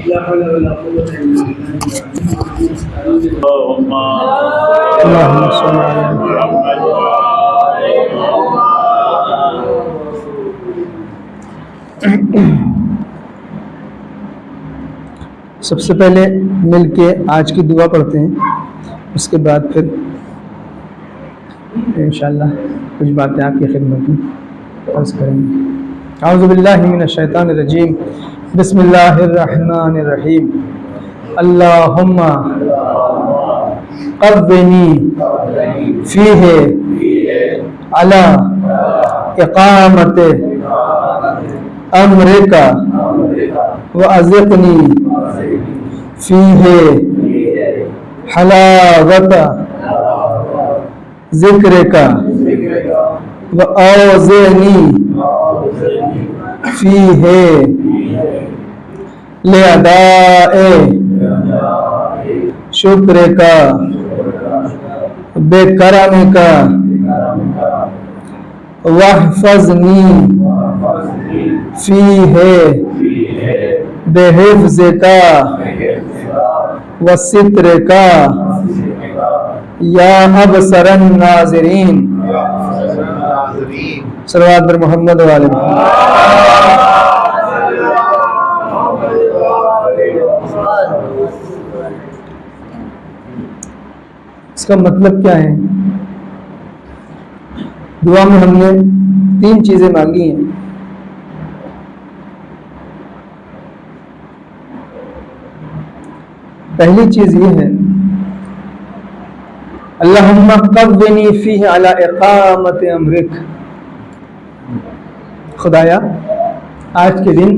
सबसे पहले मिलके आज की दुआ पढ़ते हैं, उसके बाद फिर इंशाअल्लाह कुछ बातें आपकी खिदमत में अर्ज़ करेंगे। औज़ु बिल्लाहि मिनश शैतानिर रजीम, बिस्मिल्लाहिर रहमानिर रहीम। अल्लाहुम्मा क़व्विनी फ़ीहि अला इक़ामति अम्रिका व अज़िक़नी फ़ीहि हलावत ज़िक्रिका व औज़िनी फ़ीहि लिअदाए शुक्रिका बेकरमिका वहफ़ज़नी फ़ीहि बेहिफ़्ज़िका व सित्रिका या अबसरन नाज़रीन। सल्लल्लाहु अलैहि मोहम्मद व आले इसका मतलब क्या है? दुआ में हमने 3 चीजें मांगी हैं। पहली चीज ये है, अल्लाहुम्मा क़व्विनी फ़ीहि अला इक़ामति अम्रिक। खुदाया, आज के दिन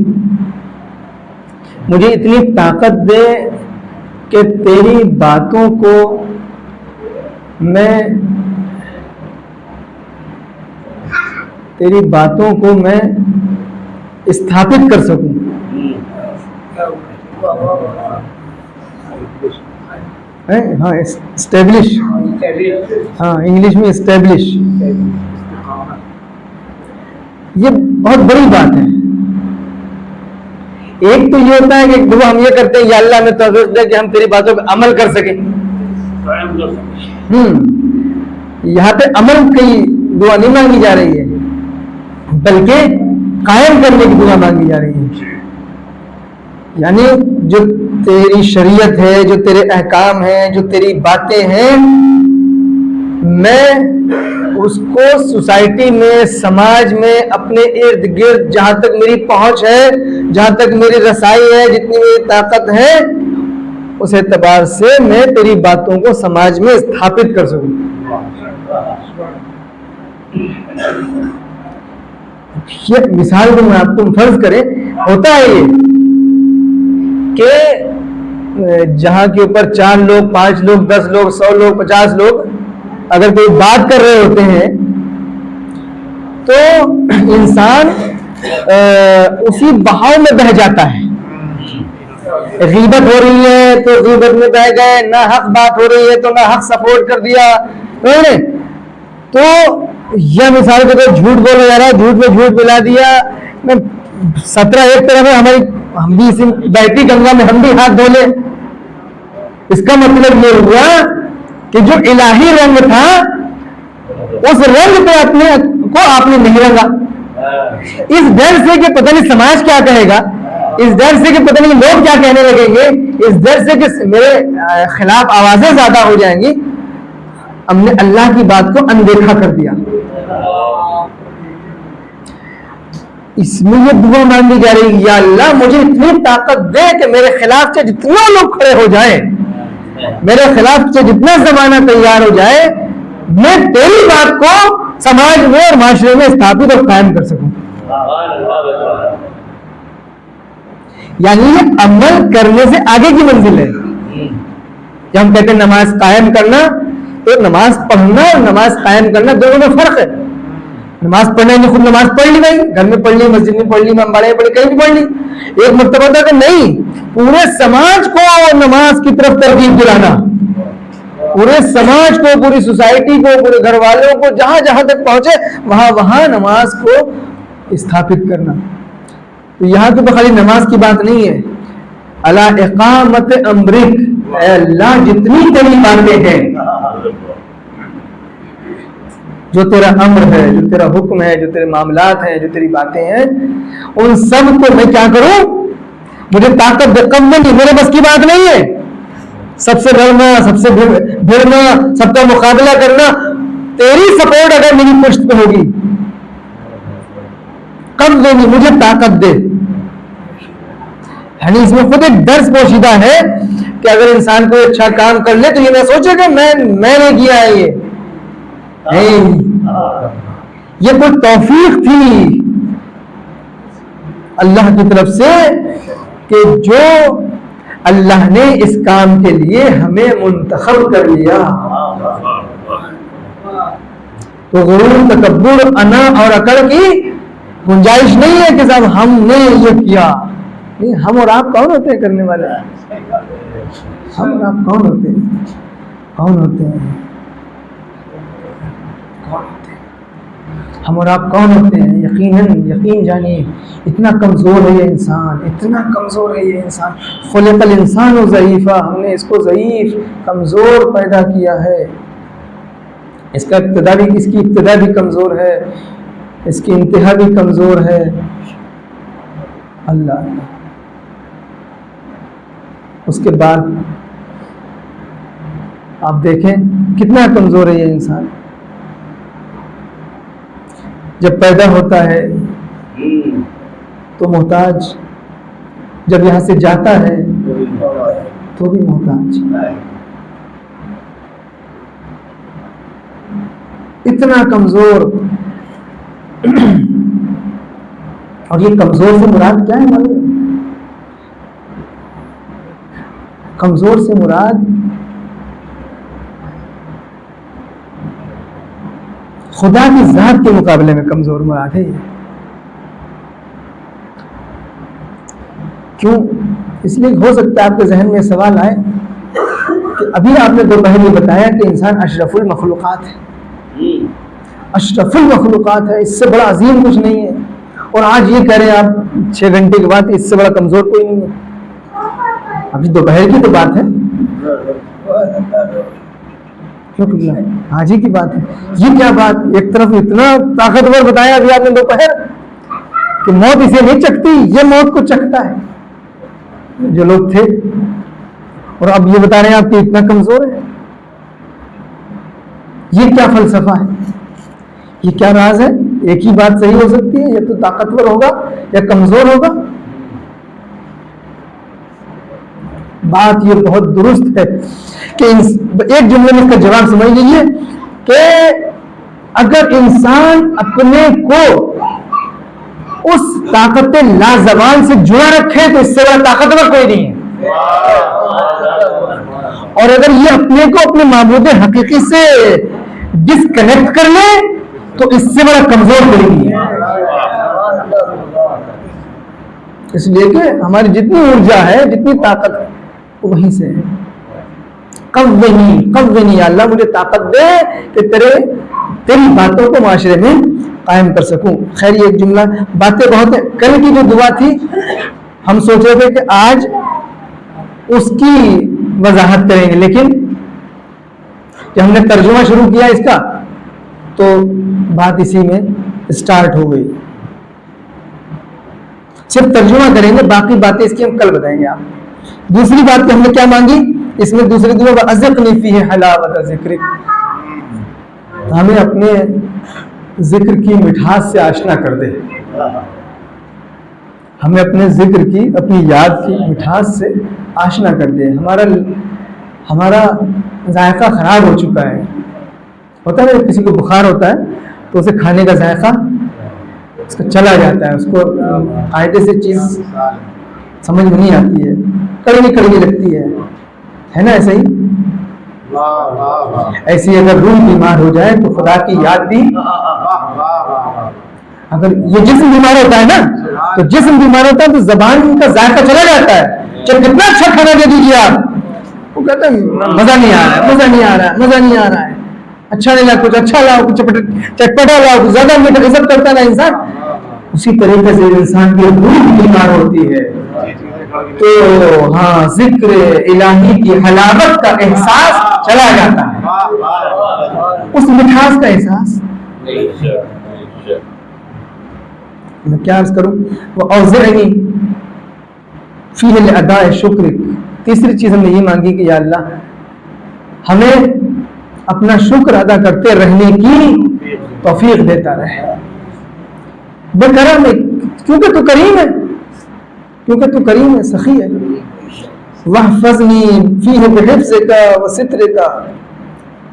मुझे इतनी ताकत दे कि तेरी बातों को मैं स्थापित कर सकूं। हाँ, एस्टेब्लिश, हाँ इंग्लिश में एस्टेब्लिश। ये बहुत बड़ी बात है। एक तो ये होता है कि दुआ हम ये करते हैं, या अल्लाह हमें तौफीक दे कि हम तेरी बातों पर अमल कर सकें। यहाँ पे अमल की दुआ नहीं मांगी जा रही है, बल्कि कायम करने की दुआ मांगी जा रही है। यानी जो तेरी शरीयत है, जो तेरे अहकाम हैं, जो तेरी बातें हैं, मैं उसको सोसाइटी में, समाज में, अपने इर्द गिर्द जहां तक मेरी पहुंच है, जहां तक मेरी रसाई है, जितनी मेरी ताकत है, उस एतबार से मैं तेरी बातों को समाज में स्थापित कर सकूं। ये मिसाल दूं मैं आपको, फर्ज करें होता है ये कि जहां के ऊपर 4 लोग, 5 लोग, 10 लोग, 100 लोग, 50 लोग अगर कोई बात कर रहे होते हैं तो इंसान उसी बहाव में बह जाता है। गीबत हो रही है तो गीबत में बह गए, ना हक बात हो रही है तो ना हक सपोर्ट कर दिया। तो यह मिसाल के तो झूठ बोला जा रहा है, झूठ में झूठ मिला दिया। 17 एक तरफ है, हम भी इसी बहती गंगा में हम भी हाथ धो ले। इसका मतलब ये हुआ कि जो इलाही रंग था उस रंग पे अपने को आपने नहीं रंगा। इस डर से कि पता नहीं समाज क्या कहेगा, इस डर से कि पता नहीं लोग क्या कहने लगेंगे, इस डर से कि मेरे खिलाफ आवाजें ज्यादा हो जाएंगी, हमने अल्लाह की बात को अनदेखा कर दिया। इसमें ये दुआ मांगी जा रही है, या अल्लाह मुझे इतनी ताकत दे कि मेरे खिलाफ से जितना लोग खड़े हो जाएं, मेरे खिलाफ से जितना जमाना तैयार हो जाए, मैं तेरी बात को समाज में और माशरे में स्थापित और कायम कर सकूं। यानी ये अमल करने से आगे की मंजिल है। जब हम कहते हैं नमाज कायम करना, तो नमाज पढ़ना और नमाज कायम करना दोनों में फर्क है। नमाज पढ़ने ने खुद नमाज पढ़ ली, भाई घर में पढ़ ली, मस्जिद में पढ़ ली, अम्बाड़े पढ़ कहीं भी पढ़ ली। एक मर्तबा था कि नहीं, पूरे समाज को नमाज की तरफ तरगीब दिलाना, पूरे समाज को, पूरी सोसाइटी को, पूरे घर वालों को, जहां जहां तक पहुंचे वहां वहां नमाज को स्थापित करना। तो यहाँ तो खाली नमाज की बात नहीं है, अला इकामत अमरिक, ऐ अल्लाह जितनी तेरी बातें हैं, जो तेरा अम्र है, जो तेरा हुक्म है, जो तेरे मामलात हैं, जो तेरी बातें हैं, उन सब को मैं क्या करूं, मुझे ताकत दे। कम नहीं, मेरे बस की बात नहीं है सबसे लड़ना, सबसे भिड़ना, सबका मुकाबला करना। तेरी सपोर्ट अगर मेरी पुष्ट पे होगी, कम देनी, मुझे ताकत दे। यानी इसमें खुद एक दर्स पोशीदा है कि अगर इंसान कोई अच्छा काम कर ले तो ये ना सोचे कि मैंने किया है, ये नहीं, ये कोई तौफीक थी अल्लाह की तरफ से कि जो अल्लाह ने इस काम के लिए हमें मुंतखब कर लिया। तो गुरूर, तकब्बुर, अना और अकड़ की गुंजाइश नहीं है कि साहब हमने ये किया। नहीं, हम और आप कौन होते हैं करने वाले? हम और आप कौन होते हैं? कौन होते हैं? हम और आप कौन होते हैं? यकीन जानिए, इतना कमज़ोर है ये इंसान, इतना कमज़ोर है ये इंसान। खुलिक़ल इंसानु ज़ईफ़ा, हमने इसको ज़ईफ़, कमज़ोर पैदा किया है। इसकी इब्तिदा भी कमज़ोर है, इसकी इंतहा भी कमज़ोर है। अल्लाह, उसके बाद आप देखें कितना कमज़ोर है ये इंसान। जब पैदा होता है तो मोहताज, जब यहाँ से जाता है तो भी मोहताज। इतना कमजोर। और ये कमजोर से मुराद क्या है मालूम? कमजोर से मुराद खुदा की जात के मुकाबले में कमजोर मुराद है। क्यों? इसलिए हो सकता है आपके जहन में सवाल आए कि अभी आपने दोपहर में बताया कि इंसान अशरफुल मखलूकात है, अशरफुल मखलूकात है, इससे बड़ा अजीम कुछ नहीं है। और आज ये कह रहे हैं आप 6 घंटे के बाद इससे बड़ा कमजोर कोई नहीं है। अभी दोपहर की तो बात है, आज ही की बात है। ये क्या बात? एक तरफ इतना ताकतवर बताया अभी आपने दोपहर कि मौत इसे नहीं चखती, ये मौत को चखता है जो लोग थे। और अब ये बता रहे हैं आपकी इतना कमजोर है। ये क्या फलसफा है? ये क्या राज है? एक ही बात सही हो सकती है, या तो ताकतवर होगा या कमजोर होगा। बात ये बहुत दुरुस्त है कि एक जुमले में इसका जवाब समझ लीजिए कि अगर इंसान अपने को उस ताकत लाजवान से जुड़ा रखे तो इससे बड़ा ताकतवर कोई नहीं है। और अगर ये अपने को अपने माबूद हकीकी से डिस्कनेक्ट कर ले तो इससे बड़ा कमजोर कोई नहीं है। इसलिए कि हमारी जितनी ऊर्जा है, जितनी ताकत है, वो वहीं से है। कव्वनी अल्लाह, मुझे ताकत दे कि तेरी बातों को माशरे में कायम कर सकूं। खैर ये एक जुमला, बातें बहुत है। कल की जो दुआ थी हम सोच रहे थे कि आज उसकी वजाहत करेंगे, लेकिन जब हमने तर्जुमा शुरू किया इसका तो बात इसी में स्टार्ट हो गई। सिर्फ तर्जुमा करेंगे, बाकी बातें इसकी हम कल बताएंगे। आप दूसरी बात हमने क्या मांगी इसमें, दूसरी दुआ अज़क़नी फ़ीही हलावत ज़िक्रिक, हमें अपने जिक्र की मिठास से आशना कर दे। हमें अपने जिक्र की, अपनी याद की मिठास से आशना कर दे। हमारा जायका खराब हो चुका है। होता है ना, किसी को बुखार होता है तो उसे खाने का जायका उसका चला जाता है, उसको कायदे से चीज समझ में नहीं आती है, कड़वी लगती है ना। ऐसे ही ऐसी अगर रूह बीमार हो जाए तो खुदा की याद भी, अगर ये जिस्म बीमार होता है ना, तो जिस्म बीमार होता है तो जबान का जायका चला जाता है। चाहे कितना अच्छा खाना दे दीजिए आप, वो कहते हैं मजा नहीं आ रहा है, अच्छा नहीं लगा, कुछ अच्छा लाओ, कुछ चटपटा लाओ, कुछ ज्यादा मीठा पसंद करता है ना इंसान। उसी तरीके से इंसान की रूह बीमार होती है। तो हाँ, जिक्र इलाही की हलावत का एहसास चला जाता है, उस मिठास का एहसास। मैं क्या अर्ज करूं, वो औज़िअनी फीह अदा शुक्र। तीसरी चीज हमने ये मांगी कि या अल्लाह हमें अपना शुक्र अदा करते रहने की तौफीक देता रहे, बेकरम है, क्योंकि तू करीम है, क्योंकि तू करीम है, सखी है। वहफ़ज़नी फीह बिहिफ़्ज़िका व सित्रिका।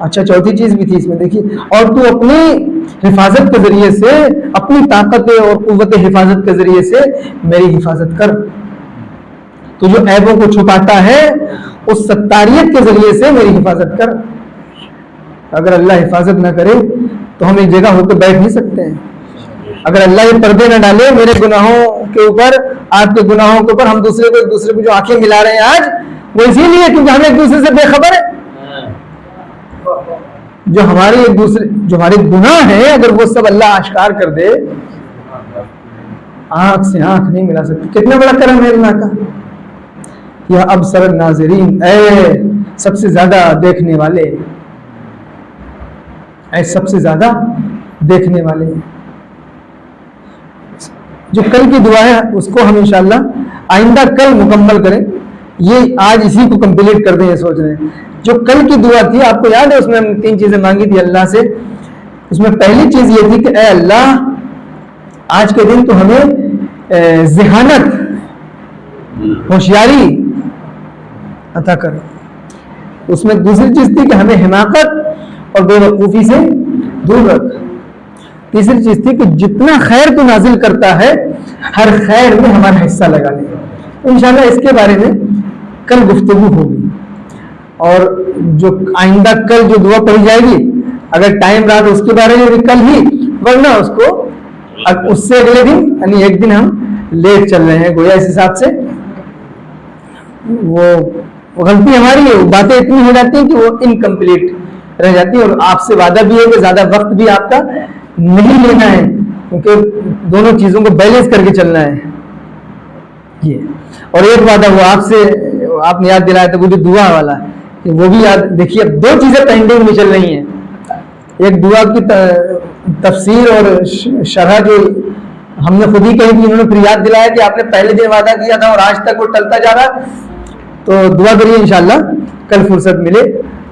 अच्छा, चौथी चीज भी थी इसमें, देखिए, और तू अपनी हिफाजत के जरिए से, अपनी ताकत और कुव्वत हिफाजत के जरिए से मेरी हिफाजत कर। तो जो ऐबों को छुपाता है उस सत्तारियत के जरिए से मेरी हिफाजत कर। अगर अल्लाह हिफाजत ना करे तो हम एक जगह होकर बैठ नहीं सकते हैं। अगर अल्लाह ये पर्दे न डाले मेरे गुनाहों के ऊपर, आपके गुनाहों के ऊपर, हम दूसरे को, एक दूसरे को जो आंखें मिला रहे हैं आज, वो इसीलिए क्योंकि हम एक दूसरे से बेखबर है। जो हमारे एक दूसरे, जो हमारे गुनाह है, अगर वो सब अल्लाह आश्कार कर दे, आंख से आंख नहीं मिला सकती। कितना बड़ा करम है अल्लाह का। या अबसर नाज़रीन, ऐ सबसे ज्यादा देखने वाले, ऐ सबसे ज्यादा देखने वाले। जो कल की दुआ है उसको हम इंशाअल्लाह आइंदा कल मुकम्मल करें, ये आज इसी को कंप्लीट कर दें, ये सोच रहे हैं। जो कल की दुआ थी, आपको याद है, उसमें हमने 3 चीजें मांगी थी अल्लाह से। उसमें पहली चीज ये थी कि ऐ अल्लाह, आज के दिन तो हमें ज़हानत, होशियारी अता कर। उसमें दूसरी चीज थी कि हमें हिमाकत और बेवकूफ़ी से दूर रख। तीसरी चीज थी कि जितना खैर तू नाजिल करता है, हर खैर में हमारा हिस्सा लगा ले। इंशाल्लाह इसके बारे में कल गुफ्तगू होगी। और जो आइंदा कल जो दुआ पढ़ी जाएगी, अगर टाइम रहा तो उसके बारे में भी कल ही, वरना उसको उससे अगले दिन, यानी एक दिन हम लेट चल रहे हैं गोया। इस हिसाब से वो गलती हमारी है, बातें इतनी हो जाती हैं कि वो इनकम्प्लीट रह जाती है। और आपसे वादा भी है कि ज्यादा वक्त भी आपका नहीं लेना है, क्योंकि दोनों चीजों को बैलेंस करके चलना है ये। और एक वादा वो आपसे, आपने याद दिलाया था, वो जो दुआ वाला, वो भी याद। देखिए, 2 चीजें पेंडिंग में चल रही हैं। एक दुआ की तफसीर और शरह जो हमने खुद ही कही थी, उन्होंने फिर याद दिलाया कि आपने पहले दिन वादा किया था और आज तक वो टलता जा रहा। तो दुआ करिए इंशाल्लाह कल फुर्सत मिले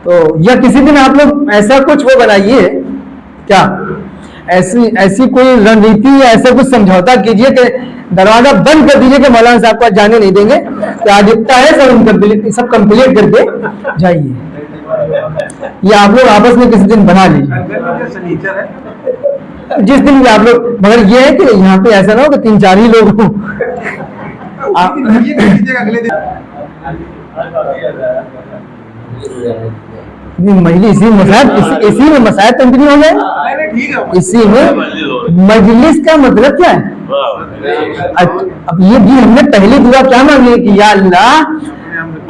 तो, या किसी दिन आप लोग ऐसा कुछ वो बनाइए, क्या ऐसी कोई रणनीति या ऐसा कुछ समझौता कीजिए कि दरवाजा बंद कर दीजिए कि मौलाना साहब को आज जाने नहीं देंगे, कि आज इतना है, सब कंप्लीट करके जाइए। या आप लोग आपस में किसी दिन बना लीजिए, जिस दिन भी आप लोग। मगर ये है कि यहाँ पे ऐसा ना हो कि 3-4 ही लोग हों। मजलिस इसी में मसायद कंटिन्यू हो जाए। इसी में मजलिस का मतलब क्या है? अब ये भी हमने पहली दुआ क्या मांगी कि या अल्लाह,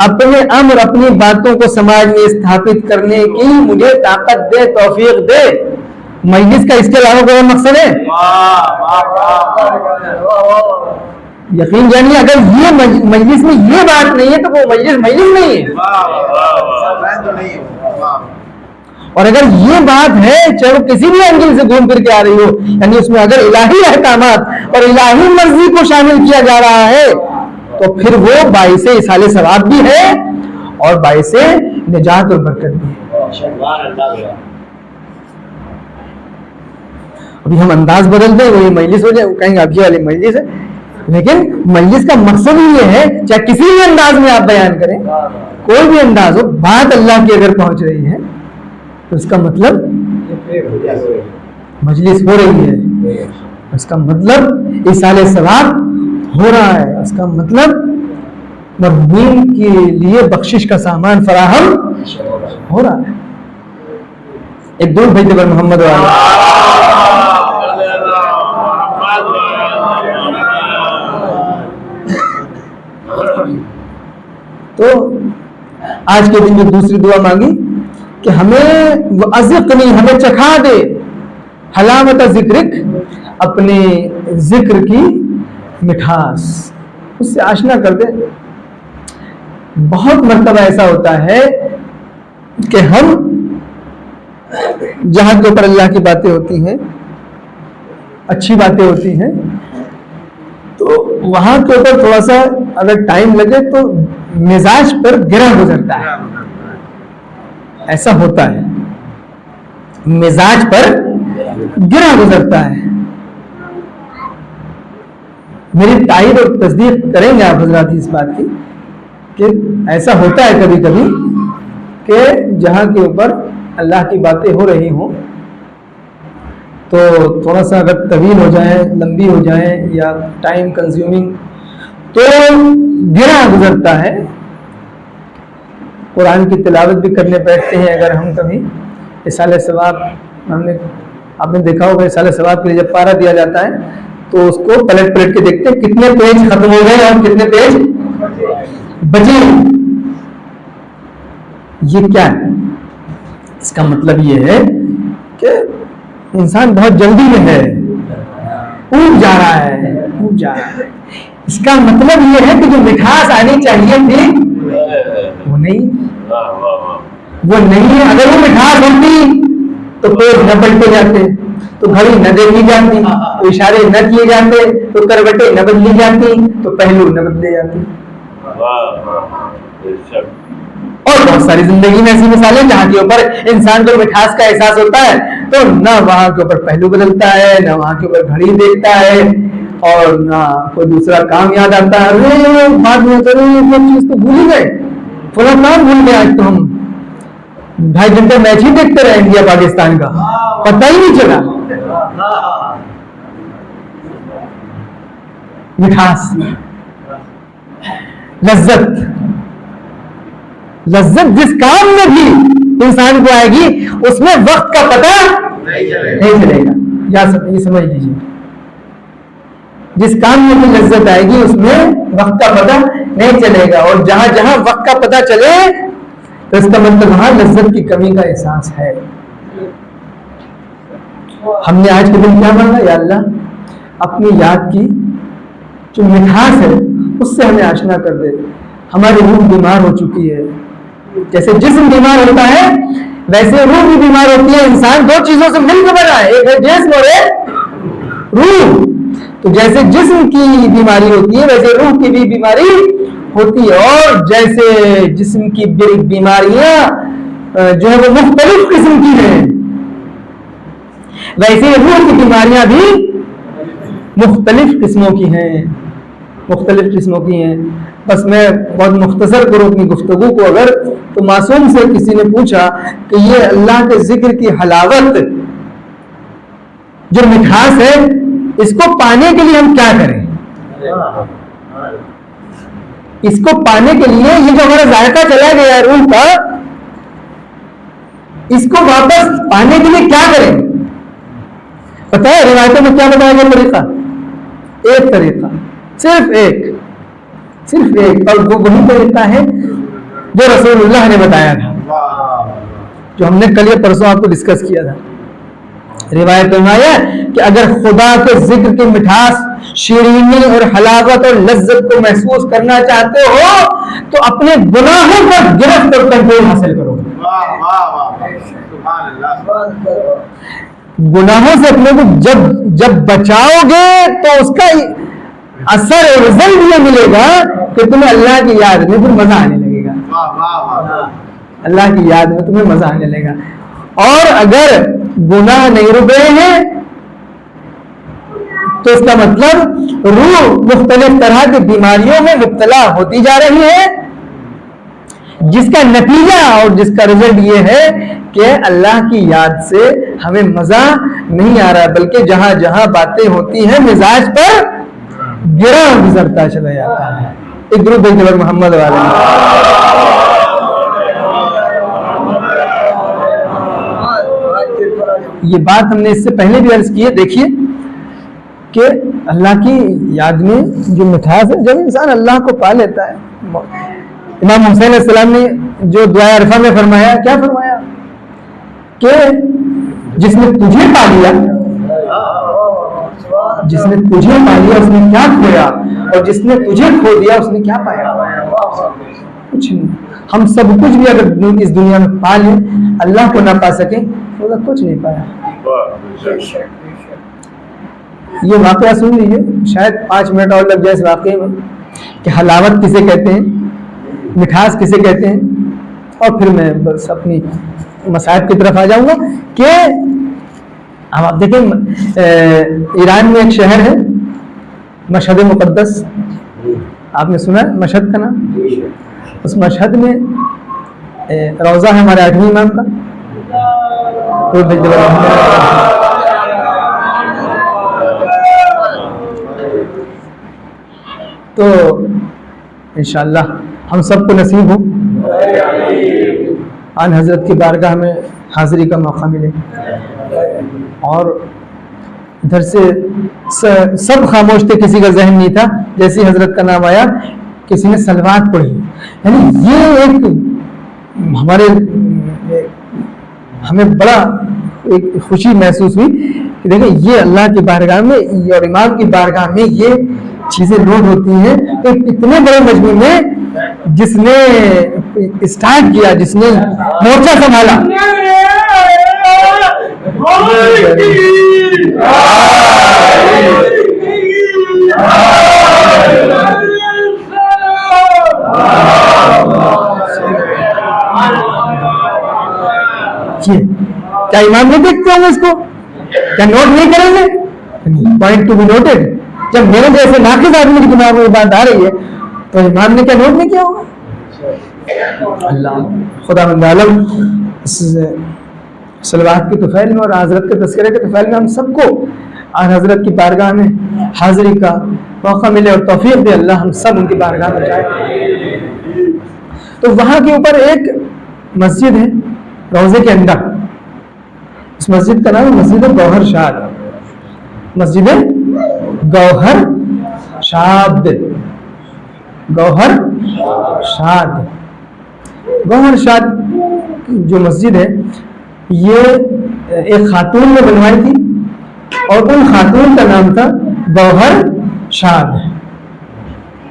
अपने अम्र, अपनी बातों को समाज में स्थापित करने की मुझे ताकत दे, तौफीक दे। मजलिस का इसके अलावा कोई मकसद है? यकीन जानिए, अगर ये मजलिस में ये बात नहीं है तो वो मजलिस नहीं है। और अगर ये बात है, चाहे वो किसी भी एंगल से घूम फिर के आ रही हो, यानी उसमें अगर इलाही अहकामात और इलाही मर्जी को शामिल किया जा रहा है, तो फिर वो बाइसे इसाले सवाब भी है और बाइसे निजात और बरकत भी है। अभी हम अंदाज बदल दें, वो ये मजलिस हो जाए, वो कहेंगे अभी वाली मजलिस है। लेकिन मजलिस का मकसद ही ये है, चाहे किसी भी अंदाज में आप बयान करें, कोई भी अंदाज हो, बात अल्लाह की अगर पहुंच रही है तो इसका मतलब मजलिस हो रही है, इसका मतलब इसाले सवाब हो रहा है, इसका मतलब मरहूम के लिए बख्शिश का सामान फराहम हो रहा है। एक दूर भेजते पर मोहम्मद तो आज के दिन जो दूसरी दुआ मांगी कि हमें अज़िक़नी, हमें चखा दे, हलावत ज़िक्रिक, अपने जिक्र की मिठास, उससे आशना कर दे। बहुत मर्तबा ऐसा होता है कि हम जहां के ऊपर अल्लाह की बातें होती हैं, अच्छी बातें होती हैं, तो वहां के ऊपर थोड़ा सा अगर टाइम लगे तो मिजाज पर गिरा गुजरता है। ऐसा होता है, मिजाज पर गिरा गुजरता है। मेरी तायद और तस्दीक करेंगे आप हजरात इस बात की कि ऐसा होता है कभी कभी कि जहां के ऊपर अल्लाह की बातें हो रही हों तो थोड़ा सा अगर तवील हो जाए, लंबी हो जाए या टाइम कंज्यूमिंग, तो गिरा गुजरता है। कुरान की तिलावत भी करने बैठते हैं अगर हम कभी, इसाले सवाब, आपने देखा होगा इसाले सवाब के लिए जब पारा दिया जाता है तो उसको पलट पलट के देखते हैं कितने पेज खत्म हो गए और कितने पेज बचे। ये क्या है? इसका मतलब ये है कि इंसान बहुत जल्दी में है, ऊब जा रहा है। इसका मतलब ये है कि जो मिठास आनी चाहिए थी वो नहीं है। अगर वो मिठास होती तो पेड़ न पलटे जाते, तो घड़ी न देखी जाती, तो इशारे न किए जाते, तो करवटें न बदली जाती, तो पहलू न बदले जाती। और बहुत सारी जिंदगी में ऐसी मिसालें जहां के ऊपर इंसान को मिठास का एहसास होता है तो ना वहां के ऊपर पहलू बदलता है, ना वहां के ऊपर घड़ी देखता है, और ना कोई दूसरा काम याद आता है। अरे बाद में वो चीज तो भूल ही गए, फला काम भूल गए, आज तो हम 2.5 घंटे मैच ही देखते रहे इंडिया पाकिस्तान का, पता ही नहीं चला। मिठास, लज्जत जिस काम में भी इंसान को आएगी उसमें वक्त का पता नहीं चलेगा। ये समझ लीजिए, जिस काम में भी लज्जत आएगी उसमें वक्त का पता नहीं चलेगा, और जहां जहां वक्त का पता चले तो इसका मतलब वहां लज्जत की कमी का एहसास है। हमने आज के दिन क्या मांगा? या अल्लाह, अपनी याद की जो मिठास है उससे हमें आशना कर दे। हमारी रूह बीमार हो चुकी है, जैसे जिस्म बीमार होता है वैसे रूह भी बीमार होती है। इंसान दो चीजों से मिलकर बना है, एक है जिस्म और एक रूह। तो जैसे जिस्म की बीमारी होती है वैसे रूह की भी बीमारी होती है, और जैसे जिस्म की बीमारियां जो है वो मुख्तलिफ किस्म की हैं, वैसे रूह की बीमारियां भी मुख्तलिफ किस्मों की हैं। बस मैं बहुत मुख्तसर करूं अपनी गुफ्तगू को अगर, तो मासूम से किसी ने पूछा कि ये अल्लाह के जिक्र की हलावत, जो मिठास है, इसको पाने के लिए हम क्या करें? इसको पाने के लिए ये जो हमारा जायका चला गया है रूह का, इसको वापस पाने के लिए क्या करें? पता है रिवायतों में क्या बताया गया तरीका? एक तरीका, सिर्फ एक, और वो वही तरीका है जो रसूलुल्लाह ने बताया था, जो हमने कल या परसों आपको डिस्कस किया था। रिवायत में आया कि अगर खुदा के जिक्र की मिठास, शीरीनी और हलावत और लज्जत को महसूस करना चाहते हो तो अपने गुनाहों पर गिरफ्त और कंट्रोल हासिल करो। गुनाहों से अपने को जब बचाओगे तो उसका असर और रिजल्ट ये मिलेगा कि तुम्हें अल्लाह की याद में फिर मजा आने लगेगा। अल्लाह की याद में तुम्हें मजा आने लगेगा। और अगर गुनाह नहीं रुक रहे हैं तो इसका मतलब रूह मुख्तलिफ तरह की बीमारियों में मुब्तला होती जा रही है, जिसका नतीजा और जिसका रिजल्ट ये है कि अल्लाह की याद से हमें मजा नहीं आ रहा, बल्कि जहां जहां बातें होती हैं मिजाज पर गिरा गुजरता चला जाता है। एक ग्रुप मोहम्मद वाले, ये बात हमने इससे पहले भी अर्ज की है। देखिए कि अल्लाह की याद में जो मिठास है, जब इंसान अल्लाह को पा लेता है। इमाम हुसैन अलैहिस्सलाम ने जो दुआ अरफा में फरमाया, क्या फरमाया कि जिसने तुझे पा लिया उसने क्या खोया, और जिसने तुझे खो दिया उसने क्या पाया। कुछ नहीं। हम सब कुछ भी अगर इस दुनिया में पा लें, अल्लाह को ना पा सके तो कुछ नहीं पाया। ये वाकया सुन लीजिए, शायद 5 मिनट और लग जाए इस वाकये में कि हलावत किसे कहते हैं, मिठास किसे कहते हैं, और फिर मैं बस अपनी मसाइब की तरफ आ जाऊंगा। कि अब आप देखें, ईरान में एक शहर है मशहद मुक़द्दस, आपने सुना है मशहद का नाम? उस मशहद में रोज़ा है हमारे 8वें इमाम का, तो इंशाअल्लाह हम सबको नसीब हो आन हज़रत की बारगाह में हाज़िरी का मौका मिले। और इधर से सब खामोश थे, किसी का जहन नहीं था। जैसे हज़रत का नाम आया किसी ने सलवात पढ़ी, यानी ये एक हमें बड़ा एक खुशी महसूस हुई कि देखें ये अल्लाह की बारगाह में और इमाम की बारगाह में ये चीज़ें नोट होती हैं। तो इतने बड़े मजमू में जिसने स्टार्ट किया, जिसने मोर्चा संभाला, क्या इमाम नहीं देखते होंगे इसको? क्या नोट नहीं करेंगे? Point to be noted. जब मेरे जैसे नाकिस आदमी के दिमाग में बात आ रही है तो इमाम ने क्या नोट नहीं किया होगा? अल्लाह खुदा आलम सलवात की तुफैल में और हज़रत के तज़किरे के तुफैल में हम सबको आन हज़रत की बारगाह में हाज़िरी का मौका मिले और तौफीक दे। अल्लाह हम सब उनकी बारगाह में जाए। तो वहाँ के ऊपर एक मस्जिद है रोज़े के अंदर, इस मस्जिद का नाम है मस्जिद गौहर शाद। मस्जिद गौहर शाद, गौहर शाद। गौहर शाद जो मस्जिद है ये एक खातून ने बनवाई थी और उन खातून का नाम था गौहर शाद,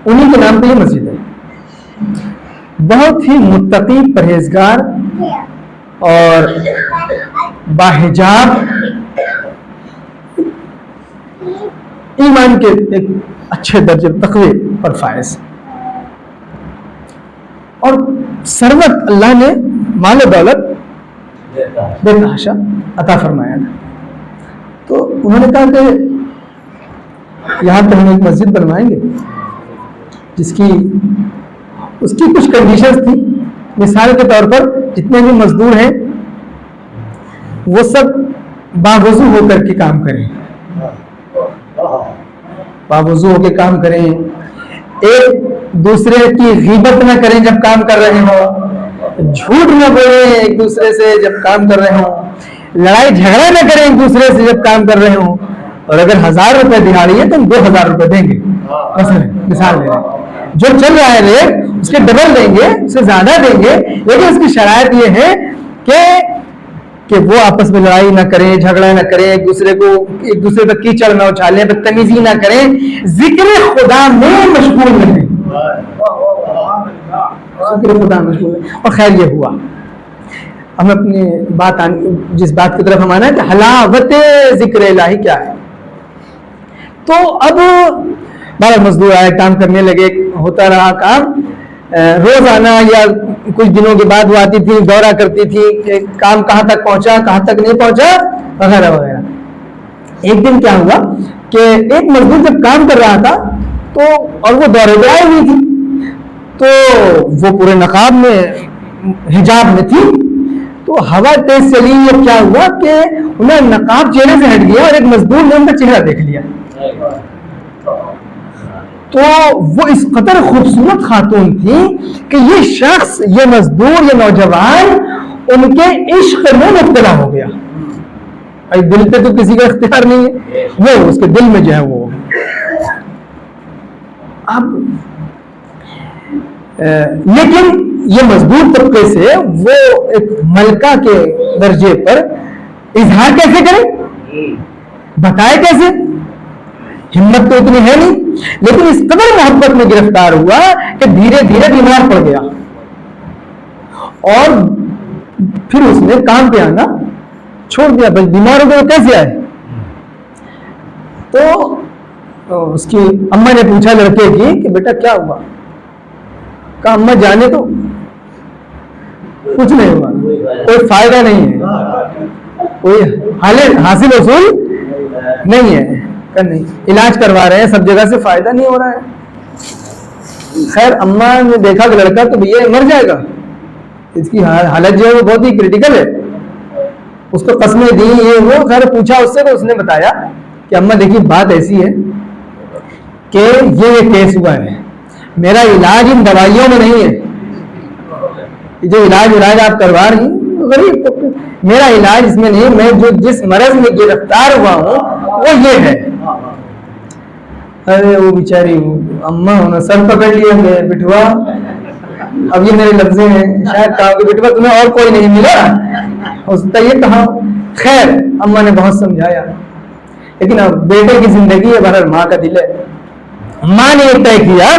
उन्हीं के नाम पे ये मस्जिद है। बहुत ही मुत्तकी, परहेजगार और बाहिजाब, ईमान के एक अच्छे दर्जे तकवे पर फायज, और सरवत अल्लाह ने माल दौलत बेतहाशा अता फरमाया था। तो उन्होंने कहा कि यहाँ पर हम एक मस्जिद बनवाएंगे जिसकी उसकी कुछ कंडीशंस थी। मिसाल के तौर पर जितने भी मजदूर हैं वो सब बावजू होकर के काम करें, बावजू होकर काम करें, एक दूसरे की गीबत न करें जब काम कर रहे हो, झूठ न बोले एक दूसरे से जब काम कर रहे हो, लड़ाई झगड़ा न करें एक दूसरे से जब काम कर रहे हो, और अगर 1000 रुपए दिहाड़ी है तो हम 2000 रुपए देंगे, मिसाल दे रहे हैं। जो चल रहा है रेट उसके डबल देंगे, उससे ज्यादा देंगे, लेकिन उसकी शरायत ये है कि वो आपस में लड़ाई ना करें, झगड़ा ना करें, एक दूसरे पर कीचड़ ना उछालें, बदतमीजी ना करें, जिक्र खुदा में मशगूल रहें, जिक्र खुदा में मशगूल रहें। और खैर ये हुआ। हम अपनी बात जिस बात की तरफ हम आना है कि हलावत जिक्र इलाही क्या है। तो अब 12 मजदूर आए, काम करने लगे, होता रहा काम। रोज आना या कुछ दिनों के बाद वो आती थी, दौरा करती थी कि काम कहाँ तक पहुंचा, कहाँ तक नहीं पहुंचा, वगैरह वगैरह। एक दिन क्या हुआ कि एक मजदूर जब काम कर रहा था तो, और वो दौरे पे आई हुई थी, तो वो पूरे नकाब में, हिजाब में थी, तो हवा तेज चली। और क्या हुआ कि उन्हें नकाब चेहरे से हट गया और एक मजदूर ने उनका चेहरा देख लिया। तो वो इस कदर खूबसूरत खातून थी कि ये शख्स, ये मजदूर, ये नौजवान उनके इश्क में मुब्तला हो गया। भाई दिल पे तो किसी का इख्तियार नहीं है, वो उसके दिल में जो है वो। अब लेकिन ये मजदूर तबके से वो एक मलका के दर्जे पर इजहार कैसे करे, बताए कैसे, हिम्मत तो उतनी है नहीं। लेकिन इस कदर मोहब्बत में गिरफ्तार हुआ कि धीरे धीरे बीमार पड़ गया। और फिर उसने काम पे आना छोड़ दिया। भाई बीमार हो गए कैसे आए? तो उसकी अम्मा ने पूछा लड़के की कि बेटा क्या हुआ? कहा अम्मा जाने तो कुछ नहीं हुआ, कोई फायदा नहीं है, कोई हासिल वसूल नहीं है, कर नहीं, इलाज करवा रहे हैं सब जगह से, फायदा नहीं हो रहा है। खैर अम्मा ने देखा कि लड़का तो भैया मर जाएगा, इसकी हालत जो है वो बहुत ही क्रिटिकल है, उसको कसमें दी ये वो। खैर पूछा उससे तो उसने बताया कि अम्मा देखिए बात ऐसी है कि ये केस हुआ है, मेरा इलाज इन दवाइयों में नहीं है, जो इलाज आप करवा रही गरीब तो मेरा इलाज इसमें नहीं, मैं जो जिस मरज में गिरफ्तार हुआ हूं वो ये है। अरे वो बेचारी अम्मा उन्होंने सर पकड़ लिया, बिटवा अब ये मेरे लफ्ज़ हैं, शायद कहा कि बिटवा तुम्हें और कोई नहीं मिला, हो सकता ये कहा। खैर अम्मा ने बहुत समझाया, लेकिन अब बेटे की जिंदगी है, बहरहाल माँ का दिल है। माँ ने तय किया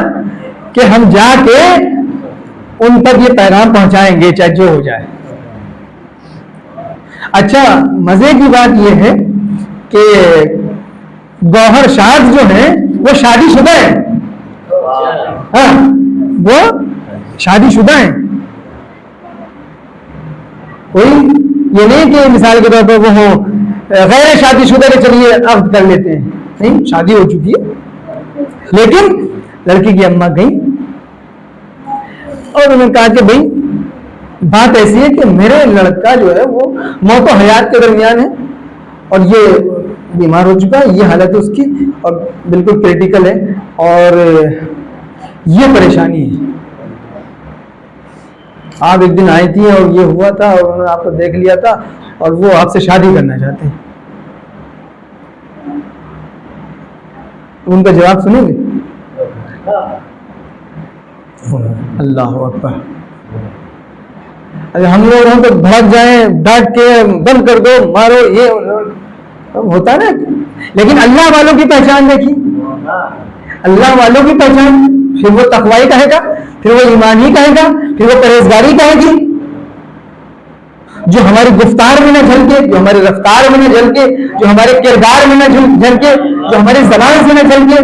कि हम जाके उन तक ये पैगाम पहुंचाएंगे चाहे जो हो जाए। अच्छा मजे की बात यह है कि गौहर शाद जो है वो शादीशुदा है, हाँ वो शादीशुदा है। कोई ये नहीं कि मिसाल के तौर पर वो हो गैर शादीशुदा के चलिए अक्द कर लेते हैं, नहीं, शादी हो चुकी है। लेकिन लड़की की अम्मा गई और उन्होंने कहा कि भाई बात ऐसी है कि मेरे लड़का जो है वो मौत और हयात के दरमियान है और ये बीमार हो चुका है, ये हालत है उसकी और बिल्कुल क्रिटिकल है और ये परेशानी है। आप एक दिन आई थी और ये हुआ था और उन्होंने आपको देख लिया था और वो आपसे शादी करना चाहते हैं। उनका जवाब सुनेंगे? अल्लाह अकबर। अरे हम लोग हम तो भाग जाए, डांट के बंद कर दो, मारो, ये होता है ना। लेकिन अल्लाह वालों की पहचान देखी, अल्लाह वालों की पहचान, फिर वो तकवाई कहेगा, फिर वो ईमान ही कहेगा, फिर वो परहेजगारी कहेगी। जो हमारी गुफ्तार में न झलके, जो हमारी रफ्तार में न झलके, जो हमारे किरदार में न झलके, जो हमारी जबान से न झलके।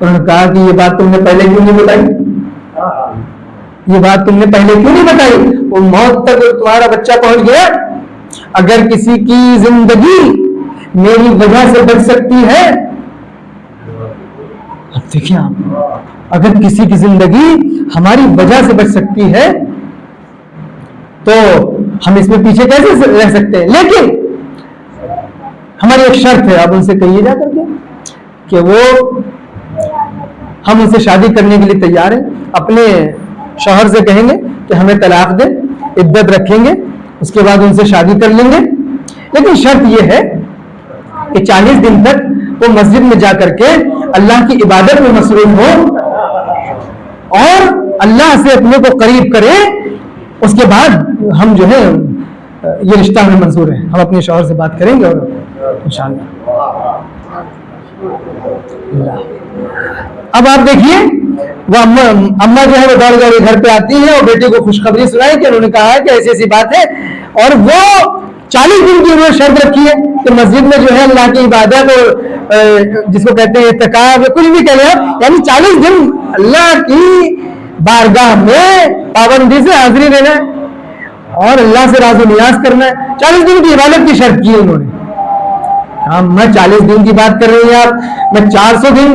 उन्होंने कहा कि ये बात तुमने पहले क्यों नहीं बताई, ये बात तुमने पहले क्यों नहीं बताई? वो मौत तक तुम्हारा बच्चा पहुंच गया। अगर किसी की जिंदगी मेरी वजह से बच सकती है, अब देखिए आप, अगर किसी की जिंदगी हमारी वजह से बच सकती है तो हम इसमें पीछे कैसे रह सकते हैं? लेकिन हमारी एक शर्त है, आप उनसे कहिए जा करके कि वो हम उनसे शादी करने के लिए तैयार हैं। अपने शौहर से कहेंगे कि हमें तलाक दे, इद्दत रखेंगे, उसके बाद उनसे शादी कर लेंगे। लेकिन शर्त यह है कि 40 दिन तक वो मस्जिद में जाकर के अल्लाह की इबादत में मसरूफ हो और अल्लाह से अपने को करीब करे। उसके बाद हम जो है ये रिश्ता हमें मंजूर है, हम अपने शौहर से बात करेंगे और इंशाअल्लाह। अब आप देखिए वो अम्मा जो है वो दौड़ दौड़ घर पे आती है और बेटे को खुशखबरी सुनाई कि उन्होंने कहा है कि ऐसी ऐसी बात है। और वो 40 दिन की उन्होंने शर्त रखी है कि मस्जिद में जो है अल्लाह की इबादत और जिसको कहते हैं इत्तिकाफ, कुछ भी कह रहे हो, यानी 40 दिन अल्लाह की बारगाह में पाबंदी से हाजिरी देना है और अल्लाह से राज़ो नियाज करना है। 40 दिन की इबादत की शर्त की है उन्होंने। हाँ, मैं 40 दिन की बात कर रही हूँ आप, मैं 400 दिन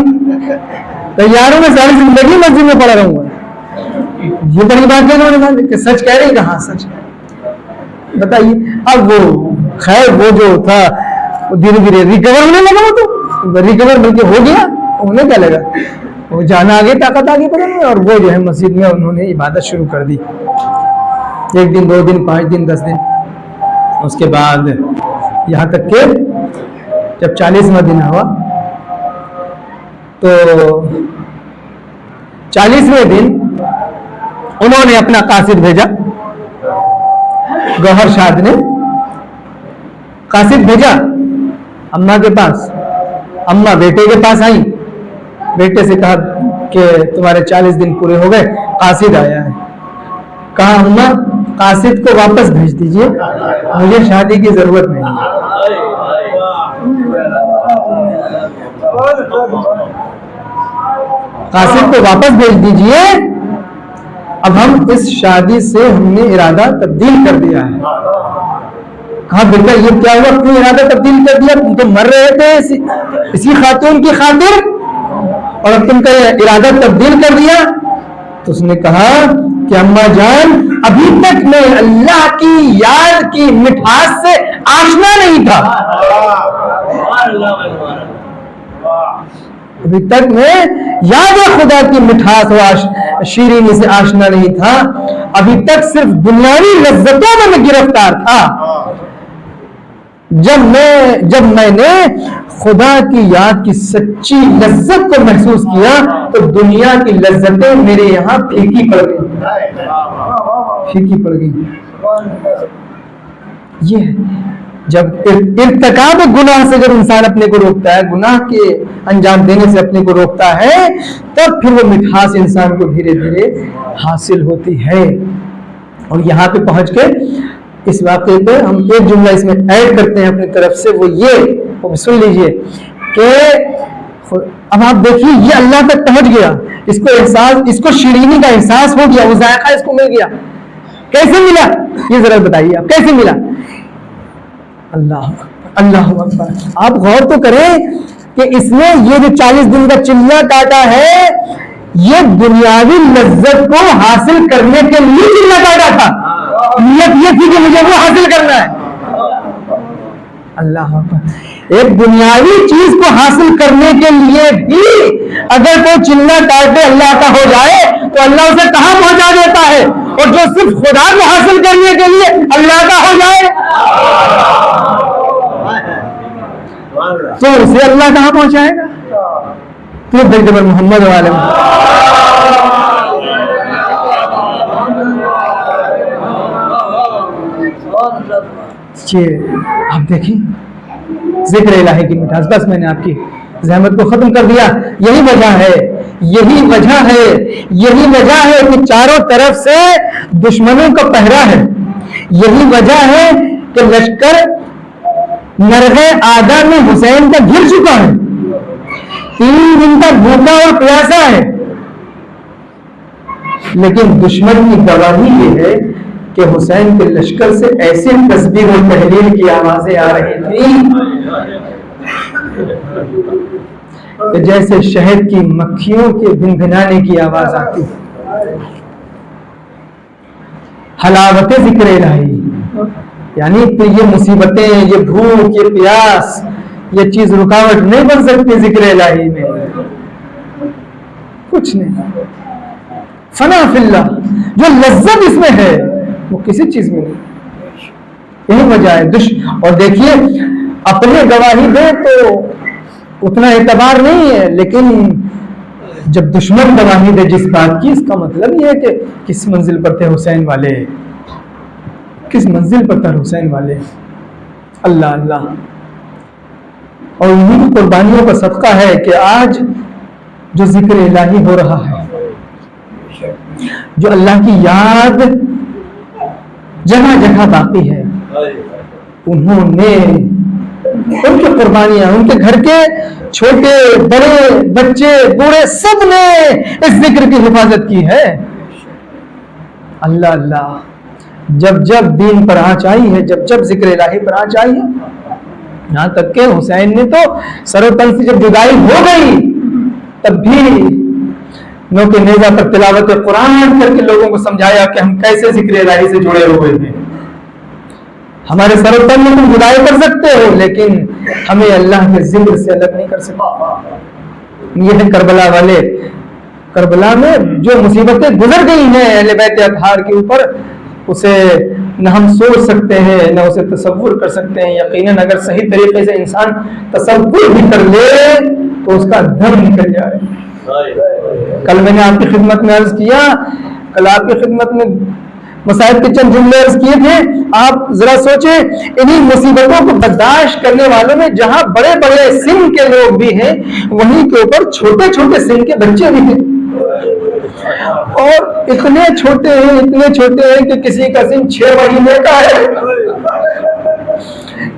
तैयार हूं, मैं सारी जिंदगी मस्जिद में पड़ा रहूंगा। ये बड़ी बात है उन्होंने कि सच कह रही, कहाँ सच बताइए। अब वो खैर वो जो था वो धीरे धीरे रिकवर होने लगा, वो तो रिकवर बल्कि हो गया। उन्हें क्या लगा, वो जाना आगे, ताकत आगे बढ़ेंगे। और वो जो है मस्जिद में उन्होंने इबादत शुरू कर दी। 1 दिन 2 दिन 5 दिन 10 दिन, उसके बाद यहाँ तक के जब 40वां दिन हुआ तो 40वें दिन उन्होंने अपना कासिद भेजा, गौहर शाद ने कासिद भेजा अम्मा के पास। अम्मा बेटे के पास आई, बेटे से कहा कि तुम्हारे 40 दिन पूरे हो गए, कासिद आया है। कहा अम्मा कासिद को वापस भेज दीजिए, मुझे शादी की जरूरत नहीं है। कासिद को वापस भेज दीजिए, अब हम इस शादी से हमने इरादा तब्दील कर दिया है। कहा बेटा ये क्या हुआ, क्यों इरादा तब्दील कर दिया? तुम तो मर रहे थे इसी खातून की खातिर और अब तुमका इरादा तब्दील कर दिया। तो उसने कहा कि अम्मा जान अभी तक मैं अल्लाह की याद की मिठास से आशना नहीं था, अभी तक मैं याद खुदा की मिठास और शीरीनी से आशना नहीं था, अभी तक सिर्फ दुनियावी लज्जतों में मैं गिरफ्तार था। जब मैंने खुदा की याद की सच्ची लज्जत को महसूस किया तो दुनिया की लज्जतें मेरे यहाँ फीकी पड़ गई। ये जब इर्तिकाब गुनाह से जब इंसान अपने को रोकता है, गुनाह के अंजाम देने से अपने को रोकता है, तब फिर वो मिठास इंसान को धीरे धीरे हासिल होती है। और यहाँ पे पहुंच के इस वाक़े पे हम एक जुमला इसमें ऐड करते हैं अपनी तरफ से, वो ये, वो सुन लीजिए कि अब आप देखिए ये अल्लाह तक पहुंच गया, इसको एहसास, इसको शीरीनी का एहसास हो गया, वो जायका इसको मिल गया। कैसे मिला ये जरा बताइए आप, कैसे मिला? अल्लाह अकबर। आप गौर तो करें कि इसने ये जो 40 दिन का चिल्ला काटा है, ये दुनियावी लज्जत को हासिल करने के लिए चिल्ला काटा था। नियत ये थी कि मुझे वो हासिल करना है। अल्लाह अकबर। एक दुनियावी चीज को हासिल करने के लिए भी अगर कोई चिल्ला काटे अल्लाह का हो जाए तो अल्लाह उसे कहां पहुंचा देता है, और जो सिर्फ खुदा को हासिल करने के लिए अल्लाह का हो जाए तो उसे अल्लाह कहां पहुंचाएगा? तो जब मोहम्मद वाले आप देखिए जिक्र इलाही की मिठास। बस मैंने आपकी ज़हमत को खत्म कर दिया। यही वजह है कि चारों तरफ से दुश्मनों का पहरा है। यही वजह है कि लश्कर नरगे आदा में हुसैन का घिर चुका है, 3 दिन तक भूखा और प्यासा है, लेकिन दुश्मन की गवाही ये है कि हुसैन के लश्कर से ऐसे तस्बीह और तहलील की आवाजें आ रही थी कि जैसे शहद की मक्खियों के भिनभिनाने की आवाज आती। हलावते जिक्र इलाही, यानी कि ये मुसीबतें, ये भूख, ये प्यास, ये चीज रुकावट नहीं बन सकती जिक्र इलाही में, कुछ नहीं। फना फिल्ला, जो लज्जत इसमें है वो किसी चीज में नहीं। यही वजह है। और देखिए अपने गवाही दे तो उतना एतबार नहीं है, लेकिन जब दुश्मन गवाही दे जिस बात की, इसका मतलब यह है कि किस मंजिल पर थे हुसैन वाले, किस मंजिल पर थे हुसैन वाले। अल्लाह अल्लाह। और इन्हीं की कुर्बानियों का सदका है कि आज जो जिक्र इलाही हो रहा है, जो अल्लाह की याद जगह जगह बाकी है, उन्होंने, उनकी कुर्बानियां, उनके घर के छोटे बड़े बच्चे बूढ़े सब ने इस जिक्र की हिफाजत की है। अल्लाह अल्लाह। जब जब दीन पर आँच आई है, जब जब जिक्र इलाही पर आँच आई है, यहां तक के हुसैन ने तो सरोतन से जब जुदाई हो गई तब भी नौके नेजा पर तिलावत कुरान करके लोगों को समझाया कि हम कैसे जिक्र इलाही से जुड़े हुए हैं। हमारे सरोतन में तुम जुदाई कर सकते हो, लेकिन हमें अल्लाह के जिक्र से अलग नहीं कर सकते। ये है करबला वाले। करबला में जो मुसीबतें गुजर गई हैं अहले बैत अतहार के ऊपर, उसे न हम सोच सकते हैं न उसे तसव्वुर कर सकते हैं। यकीनन अगर सही तरीके से इंसान तसव्वुर भी कर ले तो उसका दम निकल जाए। कल मैंने आपकी खिदमत में अर्ज किया, कल आपकी खिदमत में मसाइब के चंद जुमले अर्ज किए थे। आप जरा सोचे, इन्हीं मुसीबतों को बर्दाश्त करने वालों में जहां बड़े बड़े सिन के लोग भी हैं, वहीं के ऊपर छोटे छोटे सिन के बच्चे भी हैं। और इतने छोटे हैं कि किसी का सिन 6 महीने का है,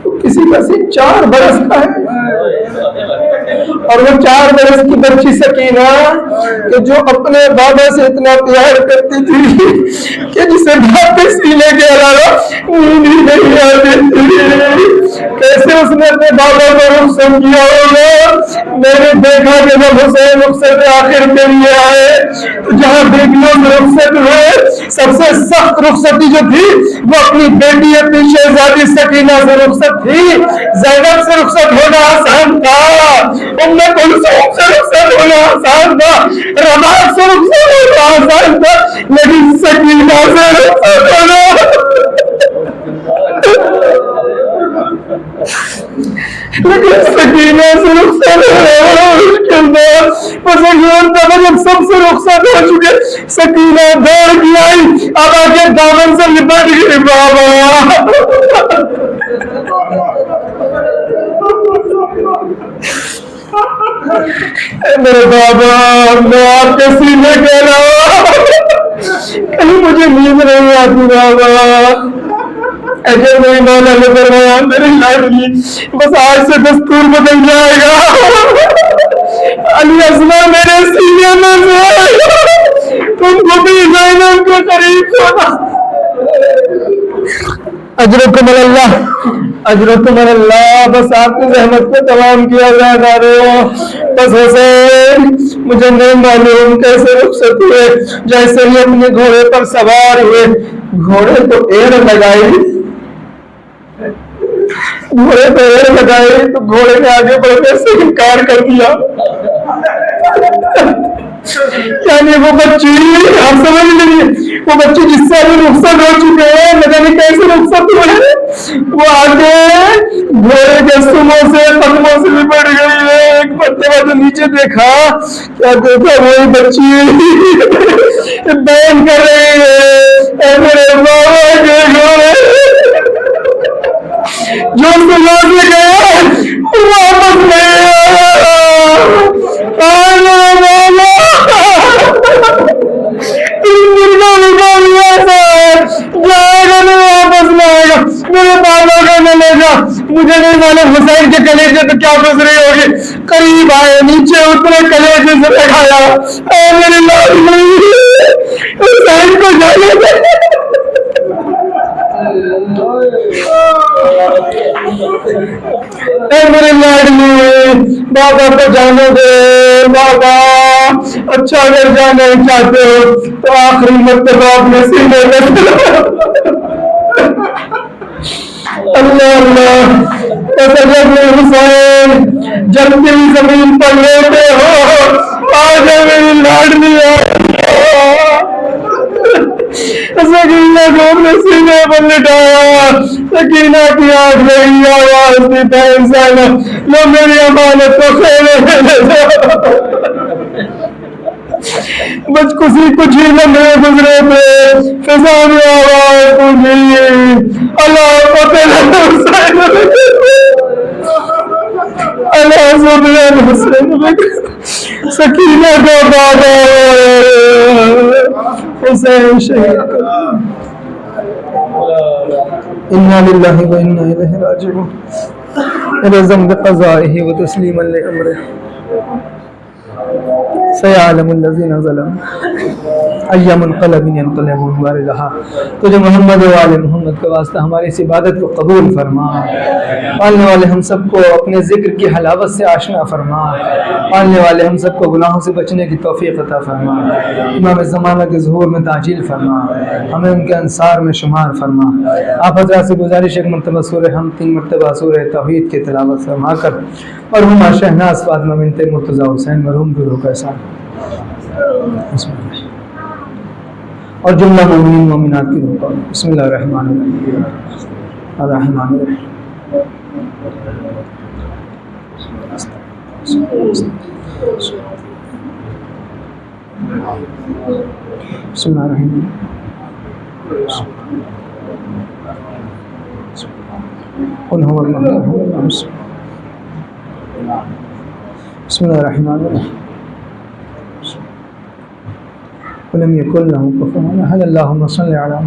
तो किसी का सिन 4 बरस का है। और वो 4 बरस की बच्ची सकीना कि जो अपने बाबा से इतना प्यार करती थी कि जिसे बाप के सीने के अलावा नींद ही नहीं आती थी, कैसे उसने अपने बाबा को रुखसत किया होगा। मैंने देखा कि जब हुसैन रुखसत आखिर के लिए आए तो जहाँ बेटियों में रुखसत हुए सबसे सख्त रुखसती जो थी वो अपनी बेटी अपनी शहजादी सकीना से रुखसत थी। ज़ैनब से रुखसत होना आसान था, उम्मे कुलसूम से रुखसत होना आसान था, रबाब से रुखसत होना आसान था, लेकिन सकीना से रुखसत होना सकीना से रुखसत होना मुश्किल था। बस जब सबसे रुखसत हो चुके सकीना दौड़ की आई, अब आके दामन से लिपट गई। बाबा मेरे बाबा, मैं आपके सीने कह रहा हूँ, कहीं मुझे नींद नहीं आती बाबा। ऐसे मेरी मौला ने फरमाया मेरी लाडली, बस आज से दस्तूर बदल जाएगा। अली असमा मेरे सीने में से तुमको भी ज़ैनब के करीब होना। अजरुकुम अल्लाह, अजरुकुम अल्लाह। बस आपकी जहमत को तमाम किया जाएगा। बस हुसैन, मुझे नहीं मालूम कैसे रुखसत हुए, जैसे ही अपने घोड़े पर सवार हुए, घोड़े को एड़ लगाई, घोड़े पे एड़ लगाई तो घोड़े ने आगे बढ़ने से इनकार कर दिया। यानी वो बच्ची, आप समझ लीजिए, वो बच्चे जिससे अभी रुखसत हो चुके हैं, न जाने कैसे रुखसत हुए, वो आगे घोड़े के सुमों से कदमों से भी बढ़ गई है। एक मरतबा तो नीचे देखा, क्या देखा, वही बच्ची बैन कर रही है मेरे बाबा के घोड़े, जो सुबह से गया वापस नहीं जाएगा नहीं, वापस नहीं आएगा। मेरे बाबा का मिलेगा, मुझे नहीं मालूम हुसैन के कलेजे तो क्या गुजरी होगी। करीब आए, नीचे उतरे, कलेजे से दिखाया, मेरी लाडली हुसैन को जाने मेरे लाडली, बाबा को जाने दे बाबा। अच्छा अगर जाना चाहते हो तो आखिरी मरतबा अपने सीने में अल्लाह अल्लाह। हुसैन जलती हुई जमीन पर लेटे हो, आज मेरी लाडली सकीना को अपने सीने पर लिटाया। सकीना की आंख में आवाज दी, लो मेरी अमानत को खेले में ले जाओ। बस कुछ ही लम्हे गुजरे थे, फिजा में आवाज गूंजी, अल्लाह सकीना को बाबा हुसैन शहीद। इन्ना लिल्लाहि व इन्ना इलैहि राजिऊन। रज़म बिक़ज़ाइहि व तस्लीमन लिअम्रिहि। सयअलमुल लज़ीना ज़लमू अय्युल क़लबिन यन्क़लिबून वारिहा। तुझे मोहम्मद व आले मोहम्मद के वास्ते हमारी इस इबादत को कबूल फरमा। पालने वाले हम सबको अपने ज़िक्र की हलावत से आशना फरमा। पालने वाले हम सबको गुनाहों से बचने की तौफ़ीक़ अता फरमा। इमाम ज़माना के ज़ुहूर में ताजील फरमा, हमें उनके अंसार में शुमार फरमा। आप हज़रात से गुजारिश एक मरतबा सूरह हम 3 मरतबा सूरह तौहीद की तिलावत फरमा कर मरहूमा शहनाज फ़ातिमा बिन्ते मुर्तज़ा हुसैन मरहूम की रूह का एहसान और जुमला मोमिनीन मोमिनात की रूह पर। बिस्मिल्लाहिर्रहमानिर्रहीम। अर्रहमानिर्रहीम। बिस्मिल्लाहिर्रहमानिर्रहीम। कुल हुवल्लाहु अहद। बिस्मिल्लाहिर्रहमानिर्रहीम। वलम यकुल लहू कुफुवन अहद। अल्लाहुम्मा सल्लि अला